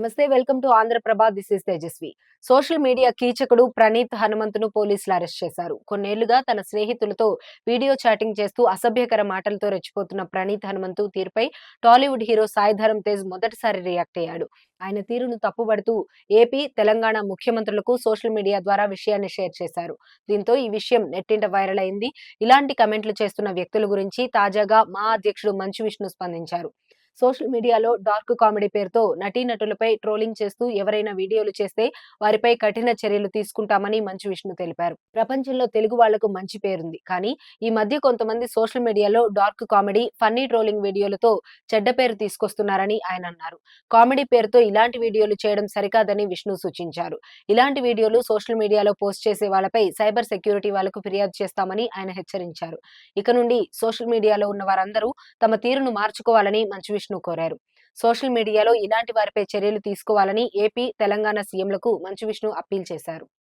నమస్తే, welcome to Andhra Prabha. This is Tejaswi. Social media కీచకుడు ప్రణీత్ హనుమంతును పోలీసులు అరెస్ట్ చేశారు. కొన్నేళ్లుగా తన స్నేహితులతో వీడియో చాటింగ్ చేస్తూ అసభ్యకర మాటలతో రెచ్చిపోతున్న ప్రణీత్ హనుమంతు తీరుపై టాలీవుడ్ హీరో సాయిధరమ్ తేజ్ మొదటిసారి రియాక్ట్ అయ్యాడు. ఆయన తీరును తప్పుబడుతూ ఏపీ, తెలంగాణ ముఖ్యమంత్రులకు సోషల్ మీడియా ద్వారా విషయాన్ని షేర్ చేశారు. దీంతో ఈ విషయం నెట్టింట వైరల్ అయింది. ఇలాంటి కమెంట్లు చేస్తున్న వ్యక్తుల గురించి తాజాగా మా అధ్యక్షుడు మంచు విష్ణు స్పందించారు. సోషల్ మీడియాలో డార్క్ కామెడీ పేరుతో నటీనటులపై ట్రోలింగ్ చేస్తూ ఎవరైనా వీడియోలు చేస్తే వారిపై కఠిన చర్యలు తీసుకుంటామని మంచు విష్ణు తెలిపారు. ప్రపంచంలో తెలుగు వాళ్లకు మంచి పేరుంది, కానీ ఈ మధ్య కొంతమంది సోషల్ మీడియాలో డార్క్ కామెడీ, ఫన్నీ ట్రోలింగ్ వీడియోలతో చెడ్డ పేరు తీసుకొస్తున్నారని ఆయన అన్నారు. కామెడీ పేరుతో ఇలాంటి వీడియోలు చేయడం సరికాదని విష్ణు సూచించారు. ఇలాంటి వీడియోలు సోషల్ మీడియాలో పోస్ట్ చేసే వాళ్ళపై సైబర్ సెక్యూరిటీ వాళ్లకు ఫిర్యాదు చేస్తామని ఆయన హెచ్చరించారు. ఇక నుండి సోషల్ మీడియాలో ఉన్న వారందరూ తమ తీరును మార్చుకోవాలని మంచు విష్ణు కోరారు. సోషల్ మీడియాలో ఇలాంటి వారిపై చర్యలు తీసుకోవాలని ఏపీ, తెలంగాణ సీఎంలకు మంచు విష్ణు అప్పీల్ చేశారు.